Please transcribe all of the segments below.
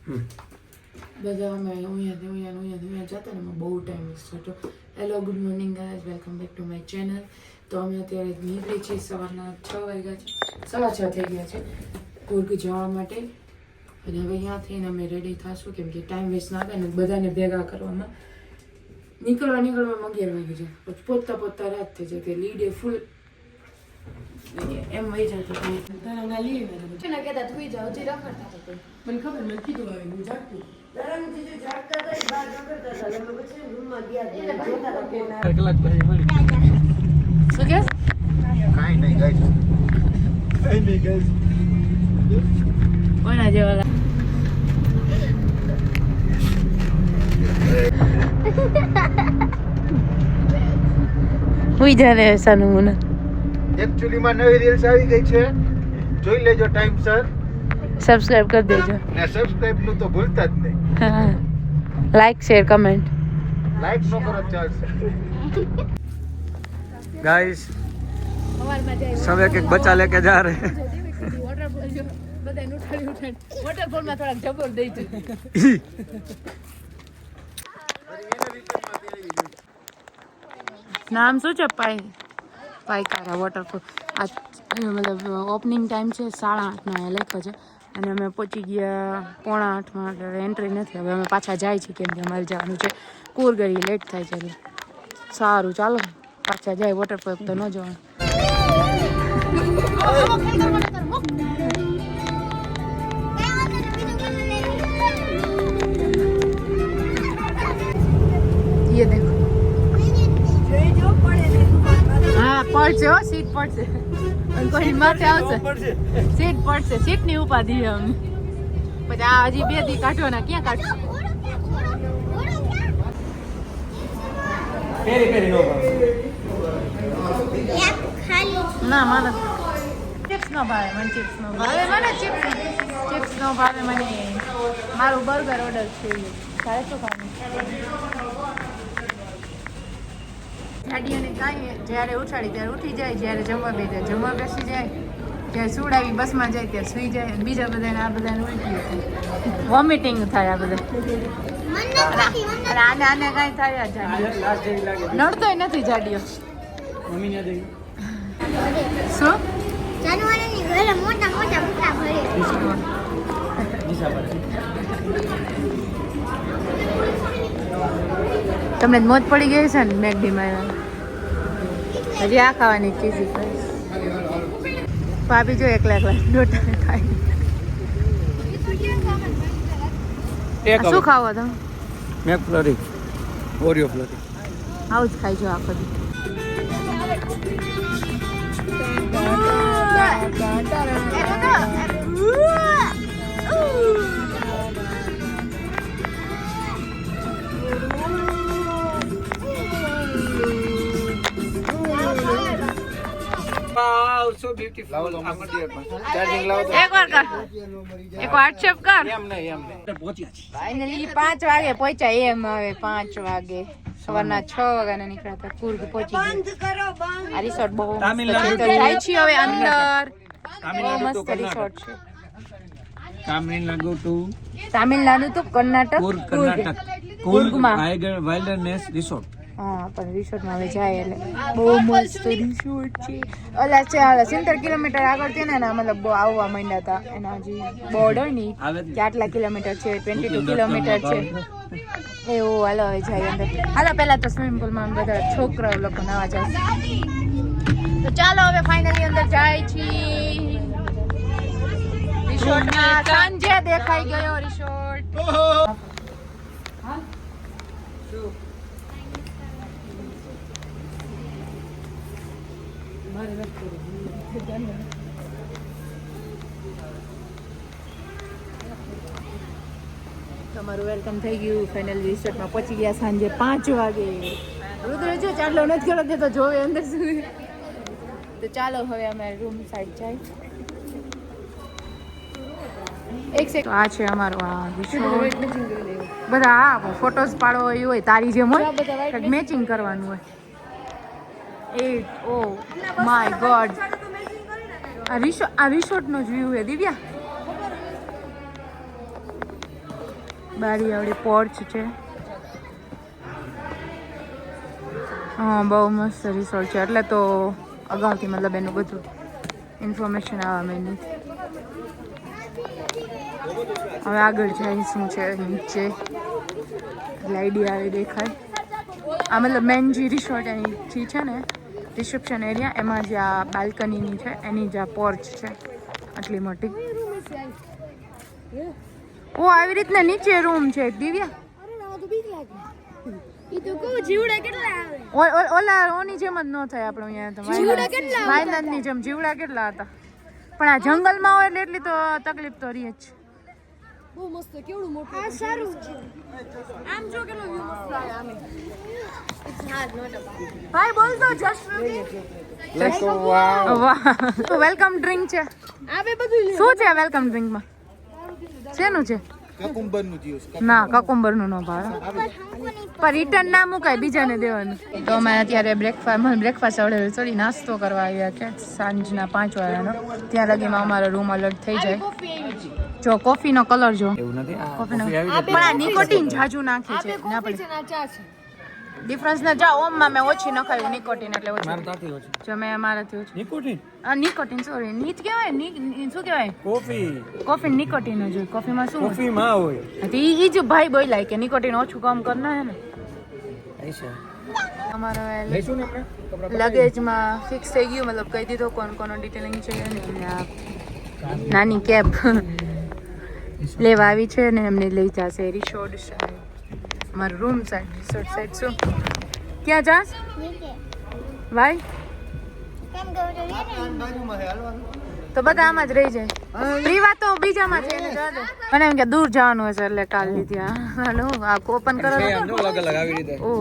બધા અમે અહીંયા જતા ને બહુ ટાઈમ વેસ્ટ થતો. Hello good morning guys, welcome back to my channel. તો અમે અત્યારે નીકળી છીએ, સવારના 6 વાગ્યા છે, 6:15 થઈ ગયા છે કુર્ગ જવા માટે. અને હવે અહીંયાથી અમે રેડી થઈશું, કેમ કે ટાઈમ વેસ્ટ ના થાય ને બધાને ભેગા કરવામાં નીકળવામાં 11 વાગી જાય. પછી પહોંચતા રાત થઈ જાય, કે લીડે ફૂલ એમ વહી જતો તારા લઈએ છે ને કહેતા તું જાઓ હજી રખડતા હતો. મને ખબર, મને કીધું આવે હું જાગતું શું કે કાઈ નહીં ગાઈસ કોના જેવા હુઈ જા રે સાનું મુના. એકચ્યુઅલી માં નવી રીલ્સ આવી ગઈ છે, જોઈ લેજો ટાઈમ સર. સબસ્ક્રાઇબ કરી દેજો ને સબસ્ક્રાઇબ નું તો ભૂલતા જ નહીં. Like share comment. લાઈક નો કરો ચાલશે. गाइस सब एक एक बच्चा लेके जा रहे हैं. वॉटरफॉल में थोड़ा जबर दे दे. નામ શું છે? પાઈકારા વોટરફોલ. આ મતલબ ઓપનિંગ ટાઈમ છે 8:30નો લખ્યો છે, અને અમે પહોંચી ગયા 7:45માં. એન્ટ્રી નથી. હવે અમે પાછા જાય છીએ, કેમ કે અમારે જવાનું છે કુરગરી, લેટ થાય છે. સારું ચાલો પાછા જાય. વોટરફોલ તો ન જવાનું. ये देखो. हाँ પડશે હો, સીટ પડશે. અને કોઈ માથે આવશે સીટ પડશે. સીટ ની ઉપાધિ છે અમને. પછી આ હજી 2 દી કાઢવાના. ક્યાં કાઢશું? ના મને ચિપ્સ નો ભાવે. મને ચિપ્સ નો ભાવે. મને ચિપ્સ નો ભાવે. મને મારું બર્ગર ઓર્ડર છે. તારે શું ખાવાનું? ગાડીઓને કાંઈ જ્યારે ઉઠાડી ત્યારે ઉઠી જાય, જ્યારે જમવા બે ત્યારે જમવા બેસી જાય, જ્યારે સુડાવી બસમાં જાય ત્યારે સુઈ જાય. બીજા બધાને આ બધાને ઉલટી થાય, વોમિટિંગ થાય આ બધા. અને આને કાંઈ થાય જાડીઓ નડતોય નથી. જાડીઓ શું તમને મોજ પડી ગઈ છે ને મેકડીમાં? હજી આ ખાવાની ચીઝી ખાઈ. ભાભી જો એકલા ડોટા ખાઈ. શું ખાવો તમે? મેકફ્લરી, ઓરિયો ફ્લરી. આવું જ ખાઈ જો આખો દી. Wow, so beautiful. ચાર્જિંગ લાવો તો એકવાર કર. એક વોટ્સએપ કર. એમ નહીં પહોંચ્યા છે. ફાઇનલી 5 વાગે પહોંચ્યા. એમ હવે 5 વાગે સવારના 6 વાગ્યાના નીકળ્યા હતા. કુર્ગ પહોંચી ગયા. આ રિસોર્ટ બહુ મસ્ત છે. જાય છીએ હવે અંદર. બહુ મસ્ત રિસોર્ટ છે. તામિલનાડુ તો કર્ણાટક. કુર્ગમાં wildness resort. હા, પણ રિસોર્ટમાં હવે જાય એટલે બહુ મસ્ત રિસોર્ટ છે. ઓલા છે 70 કિલોમીટર આગળ છે ને, મતલબ બહુ આવવા માંડ્યા હતા. એના હજી બોર્ડ હોય ને કે આટલા કિલોમીટર છે, 22 કિલોમીટર છે એવું. હાલો હવે જાય અંદર. હાલો પહેલા તો સ્વિમિંગ પુલમાં બધા છોકરાઓ લોકો નવા જાય. તો ચાલો હવે ફાઇનલી અંદર જાય છીએ રિસોર્ટમાં. સાંજે દેખાઈ ગયો રિસોર્ટ. તમારું વેલકમ થઈ ગયું. ફાઇનલ રિસોર્ટમાં પહોંચી ગયા સાંજે 5 વાગે. રુદ્ર જો ચાટલો નથી કરો દેતો, જોવે અંદર સુધી. તો ચાલો હવે અમે રૂમ સાઈડ જાય. એક સેકન્ડ. આ છે અમારો આ રિસોર્ટ. બધા હા ફોટોસ પાડવો એ હોય તારી જેમ હોય, મેચિંગ કરવાનું હોય. એ ઓ માય ગોડ, આ રિસોર્ટનો જ વ્યૂ છે દિવ્યા. બારી આવડી પોર્ચ છે. હા બહુ મસ્ત રિસોર્ટ છે એટલે તો અગાઉથી મતલબ એનું બધું ઇન્ફોર્મેશન આવવા માંડી. હવે આગળ જાય શું છે નીચે લાઈડી આવી દેખાય. આ મતલબ મેન જે રિસોર્ટ એની જે છે ને રિસેપ્શન એરિયા એમાં જે આ બાલ્કનીની છે એની જે આ પોર્ચ છે આટલી મોટી. ઓ આવી રીતના નીચે રૂમ છે દિવ્યા. ઓલા ઓની જેમ જ ન થાય આપણે અહીંયા તો વાયનાની જેમ જીવડા કેટલા હતા પણ આ જંગલમાં હોય એટલે એટલી તો તકલીફ તો રહી જ છે. બહુ મસ્ત કેવડું મોટું આ સારું છે આમ જો કેટલો વ્યૂ મસ્ત આવે આમે ઇટ્સ હાર્ડ નોટ અબાઉટ ભાઈ બોલ તો જસ્ટ વાહ વેલકમ ડ્રિંક છે આ બે બધું શું છે વેલકમ ડ્રિંક માં શેનું છે કકુંબરનું જ્યુસ. ના કકુંબર નું નો ભાવે પણ રિટર્ન ના મુકાય બીજાને દેવાનું. તો અમે અત્યારે બ્રેકફાસ્ટ ઓર્ડર સોરી નાસ્તો કરવા આવ્યા છે સાંજના 5 વાગ્યાનો. ત્યાં લગીમાં અમારો રૂમ અલર્ટ થઈ જાય. જો કોફીનો કલર જો એવું નથી આ કોફીનો કોફી આવી પણ આ નિકોટિન જાજુ નાખી છે ના પડે છે ના ચા છે ડિફરન્સ ના જા ઓમમાં મેં ઓછી નખાયું નિકોટિન એટલે મારે ઓછી તાથી હોય છે જો મેં અમારાથી ઓછી નિકોટિન આ નિકોટિન સોરી નીત કહેવાય શું કહેવાય કોફી કોફી નિકોટિન જ હોય. કોફીમાં શું હોય? કોફી માં હોય તો ઈ જ ભાઈ બોલ્યા કે નિકોટિન ઓછું કામ કરના હે ને ऐसा અમારા લઈશું ને આપણે લગેજમાં ફિક્સ થઈ ગયું મતલબ કહી દીધો કોનો ડિટેલિંગ છે ને એમને આ નાની કેબ લેવા આવી છે ને એમને લઈ જશે રિસોર્ટ સાઈડ અમારું રૂમ સાઈડ રિસોર્ટ સાઈડ. શું ક્યાં જાસ ભાઈ તો બધા આમાં જ રહી જાય. પ્રિવા તો બીજામાં છે એને જવા દે. મને એમ કે દૂર જવાનું હશે એટલે કાલ લીધી. હાલો આ ઓપન કરો છે આમ જો અલગ અલગ આવી રીતે ઓ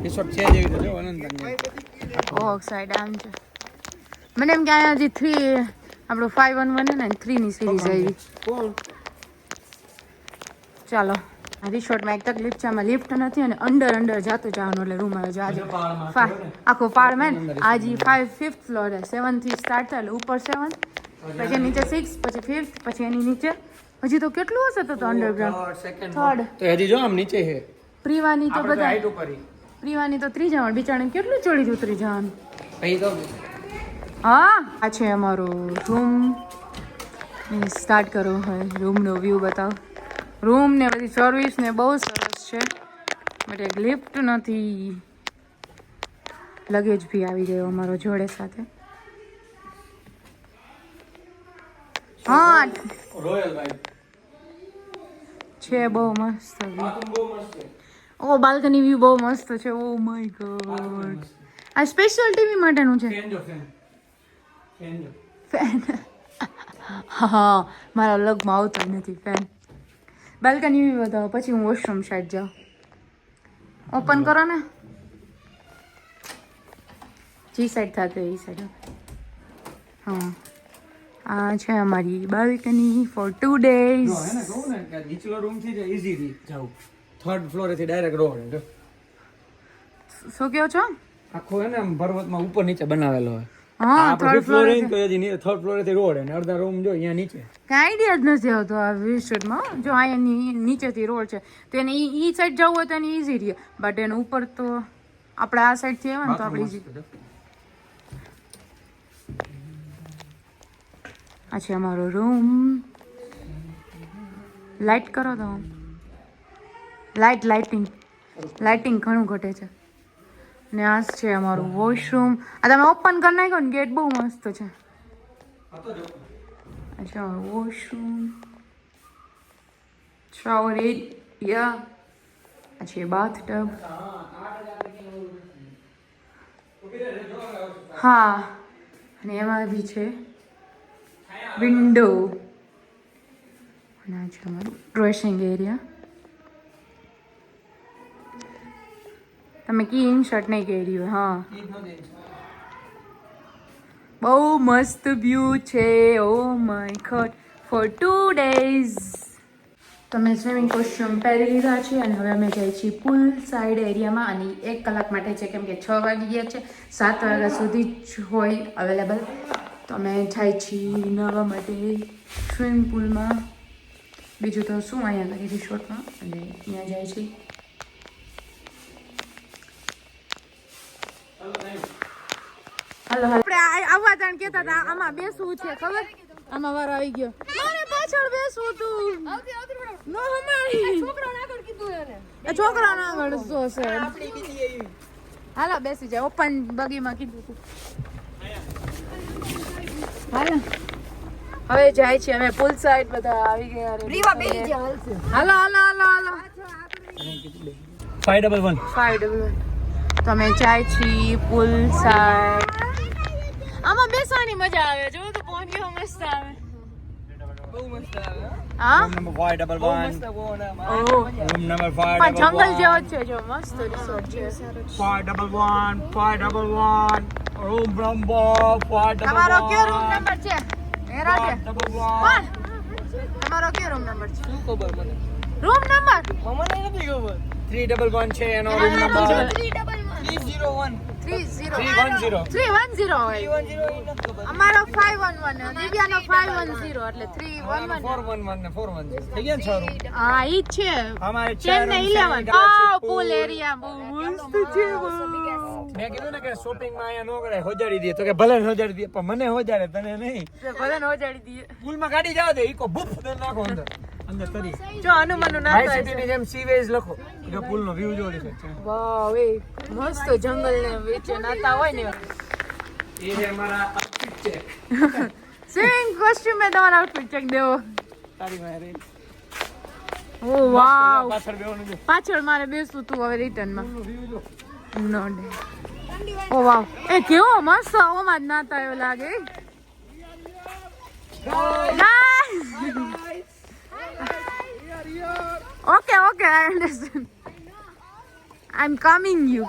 રિસોર્ટ છે જેવી રીતે જો અનંત ઓ સાઈડ આમ છે. મને એમ કે અહીંયા હજી 3 આપણું 511 ને 3 ની સિરીઝ આવી. કોણ ચાલો આ રિસોર્ટમાં એક તકલીફ છે આમાં લિફ્ટ નથી અને અંડર જાતું જવાનું એટલે રૂમ આવે છે આજે આખો પાડ મેન આજે 5th ફ્લોર 7 થી સ્ટાર્ટ થાય એટલે ઉપર 7 પછી નીચે 6 પછી 5th પછી એની નીચે હજી તો કેટલું હશે તો અંડરગ્રાઉન્ડ થર્ડ તો હજી જો આમ નીચે છે પ્રિવાની તો બધા હાઈટ ઉપર પ્રિવાની તો 3 જવાનું બિચારાને કેટલું ચડી ઉતરી જવાનું. અહીં તો હા આ છે અમારો રૂમ. સ્ટાર્ટ કરો હોય રૂમનો વ્યૂ બતાવો. રૂમ ને બધી સર્વિસ ને બહુ સરસ છે બટ એક લિફ્ટ નથી. લગેજ બી આવી ગયો અમારો જોડે સાથે. હા રોયલ ભાઈ છે બહુ મસ્ત view. બહુ મસ્ત છે ઓ બાલ્કની વ્યૂ બહુ મસ્ત છે. ઓ માય ગોડ આ સ્પેશિયલ ટીવી માટેનું છે ફેન જો ફેન જો ફેન. હા મારા લગમાં આવતો નથી ફેન. બાલ્કની વ્યૂ બતાવો પછી હું વોશરૂમ સાઈડ જાઉં. ઓપન કરો ને જી સાઈડ થતો એ સાઈડ. હા આ છે અમારી બાલ્કની ફોર 2 જો days. હે ને કહું ને કે નીચલો રૂમ થી જ ઈઝી જાવ 3rd ફ્લોર થી ડાયરેક્ટ રોડ જો શું કહો છો? આખો હે ને આમ પર્વતમાં ઉપર નીચે બનાવેલો હોય. હા થર્ડ ફ્લોર તો હજી 3rd ફ્લોર થી રોડ અને અડધા રૂમ જો અહીંયા નીચે કઈ આઈડિયા જ નથી આવતો આ રિસોર્ટમાં. જો અહીંયા નીચેથી રોડ છે તો એને ઈ સાઈડ જવું હોય તો એને ઈઝી રહે બટ એને ઉપર તો આપણે આ સાઈડથી આવે ને તો આપણે ઈઝી. આ છે અમારો રૂમ. લાઇટ કરો તો લાઇટિંગ ઘણું ઘટે છે. ને આ છે અમારું વોશરૂમ. આ તમે ઓપન કરી નાખો ને ગેટ બહુ મસ્ત છે. અચ્છા વોશરૂમ શાવર એરિયા. આ છે બાથટબ. હા અને એમાં બી છે વિન્ડો. અને આ છે અમારું ડ્રેસિંગ એરિયા. તમે કી ઇનશર્ટ નહીં પહેરી હોય. હા બહુ મસ્ત વ્યૂ છે. Oh my God for 2 days. તમે સ્વિમિંગ કોસ્ચ્યુમ પહેરી લીધા છે અને હવે અમે જઈએ છીએ પુલ સાઈડ એરિયામાં. અને 1 કલાક માટે છે કેમ કે 6 વાગી ગયા છે. 7 વાગ્યા સુધી જ હોય અવેલેબલ. તો અમે જાય છીએ નવા માટે સ્વિમિંગ પુલમાં. બીજું તો શું અહીંયા લાગી રિસોર્ટમાં અને ત્યાં જાય છે. હાલો હાલો આપણે આવવા જાણ કહેતા હતા આમાં બેસવું છે ખબર આમાં વારો આવી ગયો મારે પાછળ બેસવું તું નો હમારી છોકરાને આગળ કીધું એને એ છોકરાને આગળ શું છે આપણી બીજી હાલો બેસી જાય ઓપન બગીમાં કીધું તું હાલો હવે જાય છે અમે પુલ સાઈડ બધા આવી ગયા રીવા બેસી જા હાલશે હાલો હાલો હાલો હાલો 511 511 તો અમે જાય છીએ પુલ સાઈડ. આમાં બેસવાની મજા આવે જો તો પહોંચ ગયો મસ્ત આવે બહુ મસ્ત આવે હા નંબર 511 ઓહ રૂમ નંબર પણ જંગલ જેવો જ છે જો મસ્ત રિસોર્ટ છે 511 રૂમ નંબર 511 તમારો કયો રૂમ નંબર છે હેરા છે 511 તમારો કયો રૂમ નંબર છે શું ખબર મને રૂમ નંબર મને નથી ખબર 311 છે એનો રૂમ નંબર 301 310 310 હોય અમારો 511 દિવ્યાનો 510 એટલે 311 411 ને 410 થઈ ગયા ને છોરું હા ઈ જ છે અમારે ચેન્નઈ 11 આ પુલ એરિયા બહુ મસ્ત છે મેં કીધું ને કે શોપિંગ માં અહીંયા નો કરાય હોજાડી દે તો કે ભલે હોજાડી દે પણ મને હોજાડે તને નહીં ભલે નોજાડી દઈએ પુલ માં ગાડી જાવ દે ઈકો બુફ દે નાખો અંદર અંદર તરી જો હનુમાનનું નામ હાઈ સિટી ની જેમ સીવેજ લખો જો પુલ નો વ્યૂ જોડી છે વાવ એ મસ્ત જંગલ ને વચ્ચે નાતા હોય ને એ છે અમારા આઉટફિટ છે સ્વિમિંગ કોસ્ટ્યુમ में તમારો આઉટફિટ ચેક દેવો તારી મારે ઓ વાવ પાછળ બેવાનું જો પાછળ મારે બેસવું તું હવે રિટર્ન માં નો ડે ઓ વાવ એ કેવો મસ્ત ઓમાં જ નાતા એવું લાગે okay okay I understand I am coming you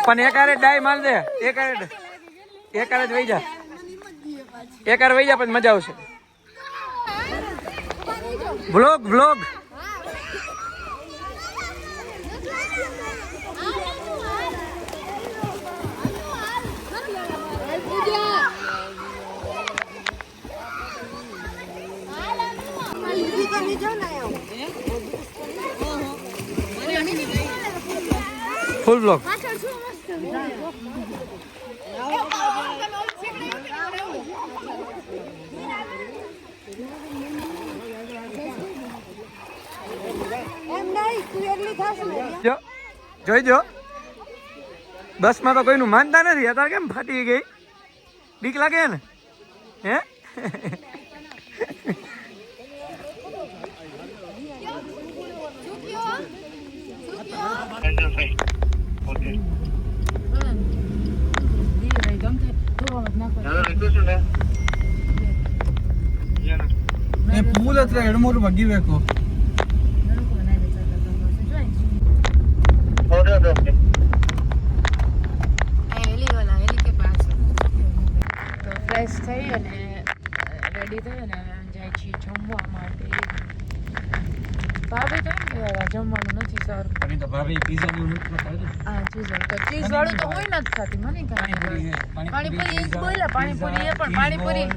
પણ એક આરે ડાય માર દે એક આરે જ વઈ જા એક આરે વઈ જા પછી મજા આવશે વ્લોગ ફૂલ વ્લોગ જો જોઈ જો બસ માં તો કોઈનું માનતા નથી અત્યારે કેમ ફાટી ગઈ બીક લાગે ને હે పూల ಹತ್ರ ಎರಡು ಮೂರು ಬಗ್ಗಿಬೇಕು ફ્રેશ થઈ અને રેડી થઈ અને જાય છીએ જમવા માટે ભાભી તો એમ કહેવાય જમવાનું નથી સારું પણ તો ભાભી પીઝા ની ઉનત હા ચીઝ વાળું તો હોય નથી ખાતી મને કાંઈ પાણીપુરી એ જ બોલ્યા પાણીપુરી એ પણ પાણીપુરી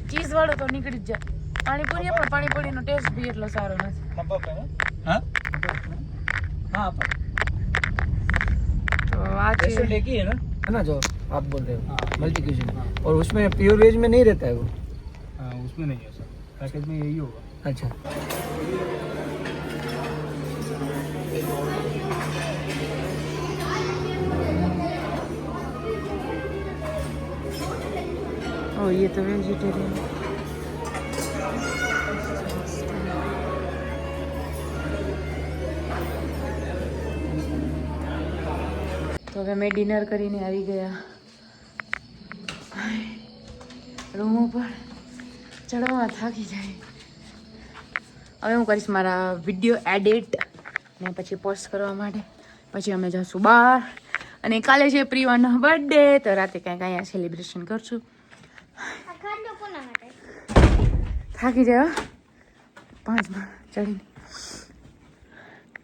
ચીઝ વાળું તો નીકળી જ જાય પાણીપુરી પણ પાણીપુરીનો ટેસ્ટ બી એટલો સારો નથી हाँ हाँ તો આ છે रेस्टोरेंट एक ही है ना जो आप बोल रहे हो मल्टी क्यूजिन और उसमें प्योर वेज में नहीं रहता है वो हाँ उसमें नहीं है सर पैकेज में यही होगा अच्छा ओ ये तो वेजिटेरियन તો હવે મેં ડિનર કરીને આવી ગયા રૂમ ઉપર ચડવામાં થાકી જાય હવે હું કરીશ મારા વિડીયો એડિટ ને પછી પોસ્ટ કરવા માટે પછી અમે જઈશું બહાર અને કાલે છે પ્રિયાનો બર્થડે તો રાતે કાંઈક અહીંયા સેલિબ્રેશન કરશું થાકી જાય 5 માં ચડીને